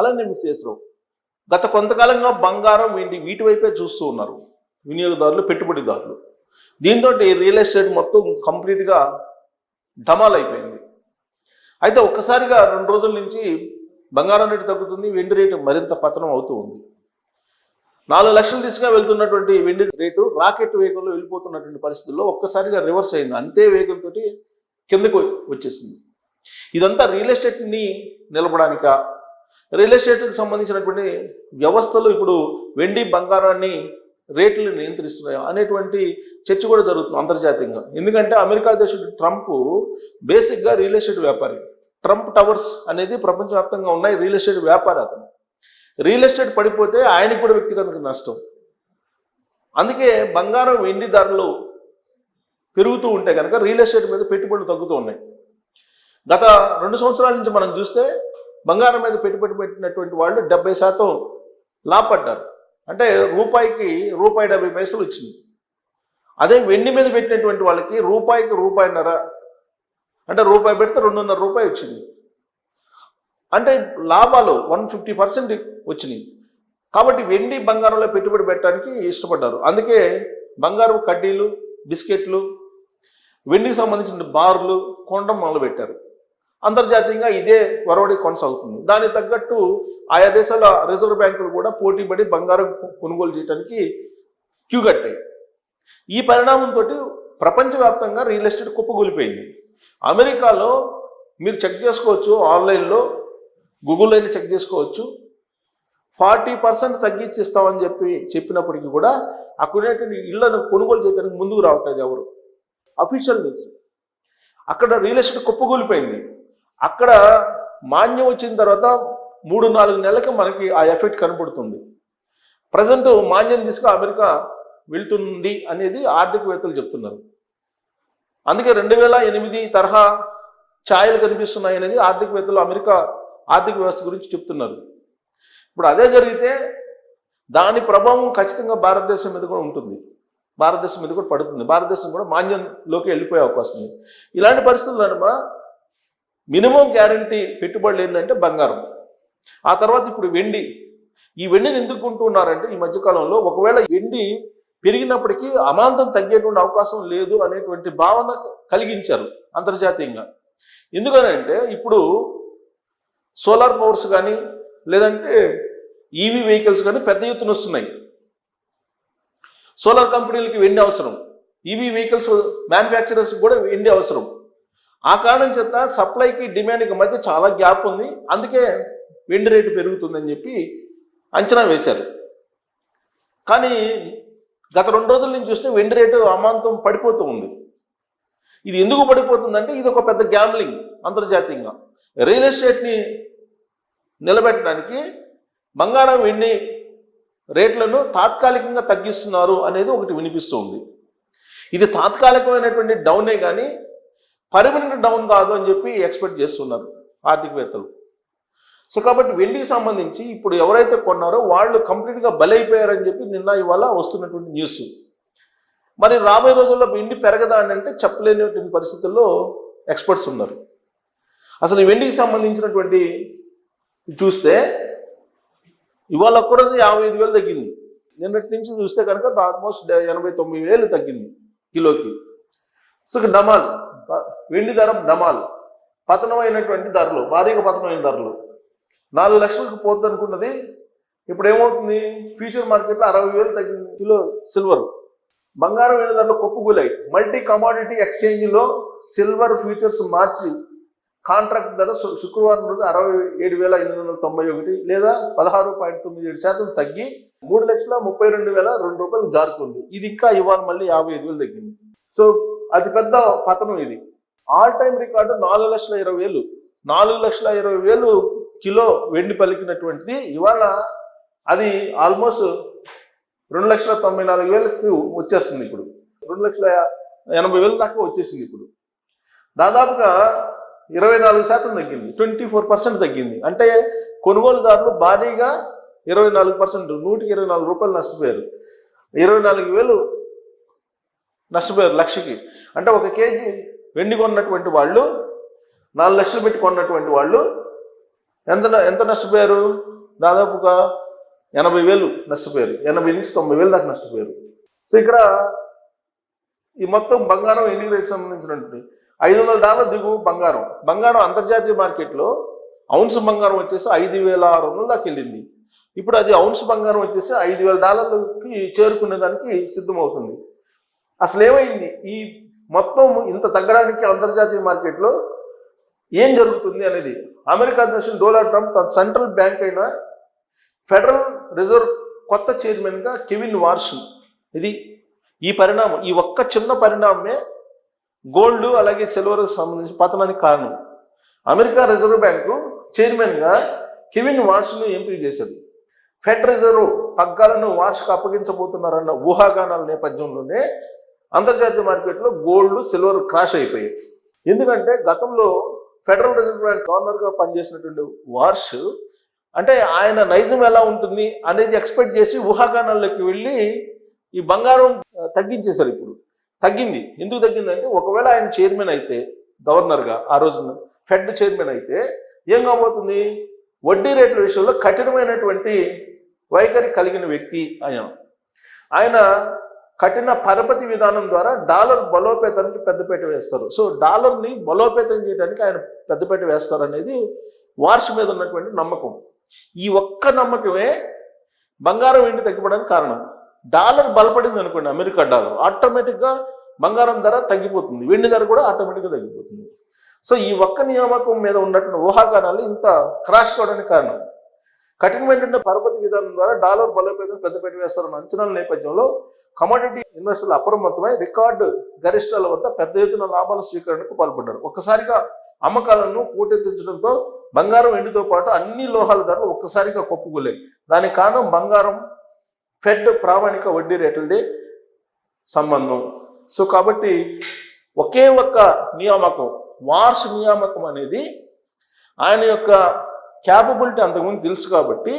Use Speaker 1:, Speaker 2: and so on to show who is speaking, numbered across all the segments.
Speaker 1: అలానే విశ్వేశ్వరరావు గత కొంతకాలంగా బంగారం వీటి వైపే చూస్తూ ఉన్నారు వినియోగదారులు, పెట్టుబడిదారులు. దీంతో రియల్ ఎస్టేట్ మొత్తం కంప్లీట్గా డమాల్ అయిపోయింది. అయితే ఒక్కసారిగా 2 రోజుల నుంచి బంగారం రేటు తగ్గుతుంది, వెండి రేటు మరింత పతనం అవుతూ ఉంది. 4 లక్షలు దిశగా వెళ్తున్నటువంటి వెండి రేటు రాకెట్ వేగంలో వెళ్ళిపోతున్నటువంటి పరిస్థితుల్లో ఒక్కసారిగా రివర్స్ అయింది. అంతే వేగంతో కిందకు వచ్చేసింది. ఇదంతా రియల్ ఎస్టేట్ని నిలపడానిక, రియల్ ఎస్టేట్కి సంబంధించినటువంటి వ్యవస్థలు ఇప్పుడు వెండి బంగారాన్ని రేట్లు నియంత్రిస్తున్నాయి అనేటువంటి చర్చ కూడా జరుగుతుంది అంతర్జాతీయంగా. ఎందుకంటే అమెరికా అధ్యక్షుడు ట్రంప్ బేసిక్గా రియల్ ఎస్టేట్ వ్యాపారి. ట్రంప్ టవర్స్ అనేది ప్రపంచవ్యాప్తంగా ఉన్నాయి రియల్ ఎస్టేట్ వ్యాపారి. అతను రియల్ ఎస్టేట్ పడిపోతే ఆయనకు కూడా వ్యక్తిగత నష్టం. అందుకే బంగారం వెండి ధరలు పెరుగుతూ ఉంటే కనుక రియల్ ఎస్టేట్ మీద పెట్టుబడులు తగ్గుతూ ఉన్నాయి. గత 2 సంవత్సరాల నుంచి మనం చూస్తే బంగారం మీద పెట్టుబడి పెట్టినటువంటి వాళ్ళు 70% లాభపడ్డారు. అంటే రూపాయికి ₹1.70 వచ్చింది. అదే వెండి మీద పెట్టినటువంటి వాళ్ళకి రూపాయికి ₹1.50, అంటే రూపాయి పెడితే ₹2.50 వచ్చింది. అంటే లాభాలు 150% వచ్చినాయి. కాబట్టి వెండి బంగారంలో పెట్టుబడి పెట్టడానికి ఇష్టపడ్డారు. అందుకే బంగారు కడ్డీలు, బిస్కెట్లు, వెండికి సంబంధించిన బార్లు కొనడం మొదలుపెట్టారు. అంతర్జాతీయంగా ఇదే వరవడి కొనసాగుతుంది. దానికి తగ్గట్టు ఆయా దేశాల రిజర్వ్ బ్యాంకులు కూడా పోటీపడి బంగారం కొనుగోలు చేయడానికి క్యూ కట్టాయి. ఈ పరిణామంతో ప్రపంచవ్యాప్తంగా రియల్ ఎస్టేట్ కుప్పగూలిపోయింది. అమెరికాలో మీరు చెక్ చేసుకోవచ్చు, ఆన్లైన్లో గూగుల్లో అయినా చెక్ చేసుకోవచ్చు, 40% తగ్గించిస్తామని చెప్పినప్పటికీ కూడా అక్కడేటువంటి ఇళ్లను కొనుగోలు చేయడానికి ముందుకు రావట్లేదు ఎవరు. Official news. అక్కడ రియల్ ఎస్టేట్ కుప్పగూలిపోయింది. అక్కడ మాన్యం వచ్చిన తర్వాత 3-4 నెలలకు మనకి ఆ ఎఫెక్ట్ కనపడుతుంది. ప్రజెంట్ మాన్యం తీసుకు అమెరికా వెళ్తుంది అనేది ఆర్థికవేత్తలు చెప్తున్నారు. అందుకే 2008 తరహా ఛాయలు కనిపిస్తున్నాయి అనేది ఆర్థికవేత్తలు అమెరికా ఆర్థిక వ్యవస్థ గురించి చెప్తున్నారు. ఇప్పుడు అదే జరిగితే దాని ప్రభావం ఖచ్చితంగా భారతదేశం మీద కూడా ఉంటుంది, భారతదేశం మీద కూడా పడుతుంది. భారతదేశం కూడా మాన్యంలోకి వెళ్ళిపోయే అవకాశం ఉంది. ఇలాంటి పరిస్థితుల్లో మినిమం గ్యారంటీ పెట్టుబడులు ఏంటంటే బంగారం. ఆ తర్వాత ఇప్పుడు వెండి. ఈ వెండిని ఎందుకు కొంటున్నారంటే ఈ మధ్యకాలంలో ఒకవేళ వెండి పెరిగినప్పటికీ అమాంతం తగ్గేటువంటి అవకాశం లేదు అనేటువంటి భావన కలిగించారు అంతర్జాతీయంగా. ఎందుకనంటే ఇప్పుడు సోలార్ పవర్స్ కానీ లేదంటే ఈవీ వెహికల్స్ కానీ పెద్ద ఎత్తున వస్తున్నాయి. సోలార్ కంపెనీలకి వెండి అవసరం, ఈవీ వెహికల్స్ మ్యానుఫ్యాక్చరర్స్ కూడా వెండి అవసరం. ఆ కారణం చేత సప్లైకి డిమాండ్కి మధ్య చాలా గ్యాప్ ఉంది. అందుకే వెండి రేటు పెరుగుతుందని చెప్పి అంచనా వేశారు. కానీ గత 2 రోజుల నుంచి చూస్తే వెండి రేటు అమాంతం పడిపోతూ ఉంది. ఇది ఎందుకు పడిపోతుందంటే ఇది ఒక పెద్ద గ్యాంబ్లింగ్ అంతర్జాతీయంగా. రియల్ ఎస్టేట్ని నిలబెట్టడానికి బంగారం వెండి రేట్లను తాత్కాలికంగా తగ్గిస్తున్నారు అనేది ఒకటి వినిపిస్తుంది. ఇది తాత్కాలికమైనటువంటి డౌనే కానీ పర్మనెంట్ డౌన్ కాదు అని చెప్పి ఎక్స్పెక్ట్ చేస్తున్నారు ఆర్థికవేత్తలు. సో కాబట్టి వెండికి సంబంధించి ఇప్పుడు ఎవరైతే కొన్నారో వాళ్ళు కంప్లీట్గా బలైపోయారని చెప్పి నిన్న ఇవాళ వస్తున్నటువంటి న్యూస్. మరి రాబోయే రోజుల్లో వెండి పెరగదా అని అంటే చెప్పలేనటువంటి పరిస్థితుల్లో ఎక్స్పర్ట్స్ ఉన్నారు. అసలు వెండికి సంబంధించినటువంటి చూస్తే ఇవాళ ఒక్కరోజు 55,000 తగ్గింది. నిన్నటి నుంచి చూస్తే కనుక ఆల్మోస్ట్ 89,000 తగ్గింది కిలోకి. సో డమాల్ వెండి ధర డమాల్ పతనమైనటువంటి ధరలు, భారీగా పతనమైన ధరలు. 4 లక్షలకు పోతుంది అనుకున్నది ఇప్పుడు ఏమవుతుంది, ఫ్యూచర్ మార్కెట్లో 60,000 తగ్గింది కిలో సిల్వర్. బంగారం వెండి ధరలు కుప్పకూలాయి. మల్టీ కమాడిటీ ఎక్స్చేంజ్లో సిల్వర్ ఫ్యూచర్స్ మార్చి కాంట్రాక్ట్ ధర శుక్రవారం రోజు 67,891 లేదా 16.97% తగ్గి ₹3,32,002 జారుకుంది. ఇది ఇంకా ఇవాళ మళ్ళీ 55,000 తగ్గింది. సో అతిపెద్ద పతనం ఇది. All time record 4,20,000. 4,20,000 కిలో వెండి పలికినటువంటిది ఇవాళ అది ఆల్మోస్ట్ 2,94,000కు వచ్చేస్తుంది. ఇప్పుడు 2,80,000 దాకా వచ్చేసింది. ఇప్పుడు దాదాపుగా 24% తగ్గింది, 24% తగ్గింది. అంటే కొనుగోలుదారులు భారీగా 24%, ₹124 నష్టపోయారు. 24,000 నష్టపోయారు లక్షకి. అంటే 1 కేజీ వెండి కొన్నటువంటి వాళ్ళు 4 లక్షలు పెట్టి కొన్నటువంటి వాళ్ళు ఎంత నష్టపోయారు? దాదాపుగా 80,000 నష్టపోయారు. 80 నుంచి 90,000 దాకా నష్టపోయారు. సో ఇక్కడ ఈ మొత్తం బంగారం వెండి రేట్ సంబంధించినటువంటి $500 దిగువ బంగారం అంతర్జాతీయ మార్కెట్లో ఔన్స్ బంగారం వచ్చేసి 5,600 దాకా వెళ్ళింది. ఇప్పుడు అది ఔన్స్ బంగారం వచ్చేసి $5,000కి చేరుకునే దానికి సిద్ధమవుతుంది. అసలు ఏమైంది? ఈ మొత్తం ఇంత తగ్గడానికి అంతర్జాతీయ మార్కెట్లో ఏం జరుగుతుంది అనేది అమెరికా అధ్యక్షుడు డొనాల్డ్ ట్రంప్ తన సెంట్రల్ బ్యాంక్ అయిన ఫెడరల్ రిజర్వ్ కొత్త చైర్మన్గా కెవిన్ వార్ష్, ఇది ఈ పరిణామం, ఈ ఒక్క చిన్న పరిణామమే గోల్డ్ అలాగే సిల్వర్కి సంబంధించి పతనానికి కారణం. అమెరికా రిజర్వ్ బ్యాంకు చైర్మన్గా కెవిన్ వార్ష్ను ఎంపిక చేశాడు. ఫెడ్ రిజర్వ్ పగ్గాలను వార్ష్కు అప్పగించబోతున్నారన్న ఊహాగానాల నేపథ్యంలోనే అంతర్జాతీయ మార్కెట్లో గోల్డ్ సిల్వర్ క్రాష్ అయిపోయాయి. ఎందుకంటే గతంలో ఫెడరల్ రిజర్వ్ బ్యాంక్ గవర్నర్గా పనిచేసినటువంటి వార్ష్ అంటే ఆయన నైజం ఎలా ఉంటుంది అనేది ఎక్స్పెక్ట్ చేసి ఊహాగానాల్లోకి వెళ్ళి ఈ బంగారం తగ్గించేశారు. ఇప్పుడు తగ్గింది. ఎందుకు తగ్గిందంటే ఒకవేళ ఆయన చైర్మన్ అయితే, గవర్నర్గా ఆ రోజున ఫెడ్ చైర్మన్ అయితే ఏం కాబోతుంది? వడ్డీ రేట్ల విషయంలో కఠినమైనటువంటి వైఖరి కలిగిన వ్యక్తి ఆయన కఠిన పరపతి విధానం ద్వారా డాలర్ బలోపేతానికి పెద్దపీట వేస్తారు. సో డాలర్ని బలోపేతం చేయడానికి ఆయన పెద్దపీట వేస్తారు అనేది వార్ష్ మీద ఉన్నటువంటి నమ్మకం. ఈ ఒక్క నమ్మకమే బంగారం వెండి తగ్గిపోవడానికి కారణం. డాలర్ బలపడింది అనుకోండి, అమెరికా డాలర్, ఆటోమేటిక్గా బంగారం ధర తగ్గిపోతుంది, వెండి ధర కూడా ఆటోమేటిక్గా తగ్గిపోతుంది. సో ఈ ఒక్క నియామకం మీద ఉన్నటువంటి ఊహాగానాలు ఇంత క్రాష్ కావడానికి కారణం. కఠినమైనటువంటి పరపతి విధానం ద్వారా డాలర్ బలోపేతం పెద్దపీట వేస్తారన్న అంచనాల నేపథ్యంలో కమోడిటీ ఇన్వెస్టర్లు అప్రమత్తమై రికార్డు గరిష్టాల వద్ద పెద్ద ఎత్తున లాభాల స్వీకరణకు పాల్పడ్డారు. ఒక్కసారిగా అమ్మకాలను పోటెత్తించడంతో బంగారం వెండితో పాటు అన్ని లోహాల ధరలు ఒక్కసారిగా కొప్పుకోలేవు. దానికి కారణం బంగారం ఫెడ్ ప్రామాణిక వడ్డీ రేట్లదే సంబంధం. సో కాబట్టి ఒకే ఒక్క నియామకం, వార్ష్ నియామకం అనేది ఆయన యొక్క క్యాపబిలిటీ అంతకుముందు తెలుసు కాబట్టి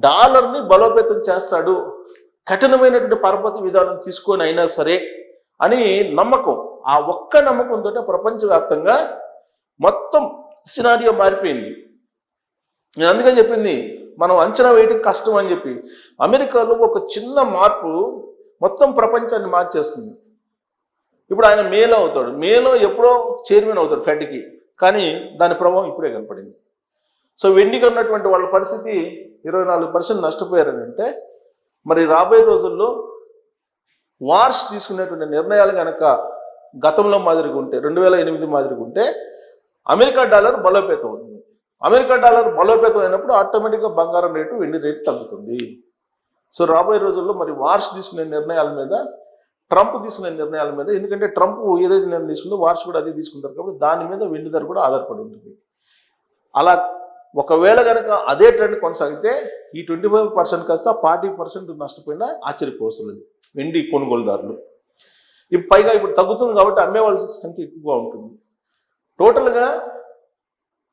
Speaker 1: డాలర్ని బలోపేతం చేస్తాడు, కఠినమైనటువంటి పరపతి విధానం తీసుకొని అయినా సరే అని నమ్మకం. ఆ ఒక్క నమ్మకంతో ప్రపంచవ్యాప్తంగా మొత్తం సినారియో మారిపోయింది. నేను అందుకే చెప్పింది మనం అంచనా వేయడం కష్టం అని చెప్పి. అమెరికాలో ఒక చిన్న మార్పు మొత్తం ప్రపంచాన్ని మార్చేస్తుంది. ఇప్పుడు ఆయన మేలో అవుతాడు, మేలో ఎప్పుడో చైర్మన్ అవుతాడు ఫెడ్కి, కానీ దాని ప్రభావం ఇప్పుడే కనపడింది. సో వెండికి ఉన్నటువంటి వాళ్ళ పరిస్థితి 24% నష్టపోయారని అంటే మరి రాబోయే రోజుల్లో వార్ష్ తీసుకునేటువంటి నిర్ణయాలు కనుక గతంలో మాదిరిగా ఉంటే, 2008 మాదిరిగా ఉంటే అమెరికా డాలర్ బలోపేతం అవుతుంది. అమెరికా డాలర్ బలోపేతం అయినప్పుడు ఆటోమేటిక్గా బంగారం రేటు, వెండి రేటు తగ్గుతుంది. సో రాబోయే రోజుల్లో మరి వార్ష్ తీసుకునే నిర్ణయాల మీద, ట్రంప్ తీసుకునే నిర్ణయాల మీద, ఎందుకంటే ట్రంప్ ఏదైతే నిర్ణయం తీసుకుందో వార్ష్ కూడా అదే తీసుకుంటారు కాబట్టి దాని మీద వెండి ధర కూడా ఆధారపడి ఉంటుంది. అలా ఒకవేళ కనుక అదే ట్రెండ్ కొనసాగితే ఈ 25% కాస్త 40% నష్టపోయినా ఆశ్చర్యపోవసలేదు వెండి కొనుగోలుదారులు. పైగా ఇప్పుడు తగ్గుతుంది కాబట్టి అమ్మేవాళ్ళ సంఖ్య ఎక్కువగా ఉంటుంది. టోటల్గా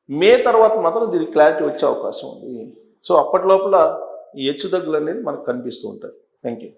Speaker 1: మే తర్వాత మాత్రం దీనికి క్లారిటీ వచ్చే అవకాశం ఉంది. సో అప్పటి లోపల ఈ హెచ్చుతగ్గులు అనేది మనకు కనిపిస్తూ ఉంటాయి. Thank you.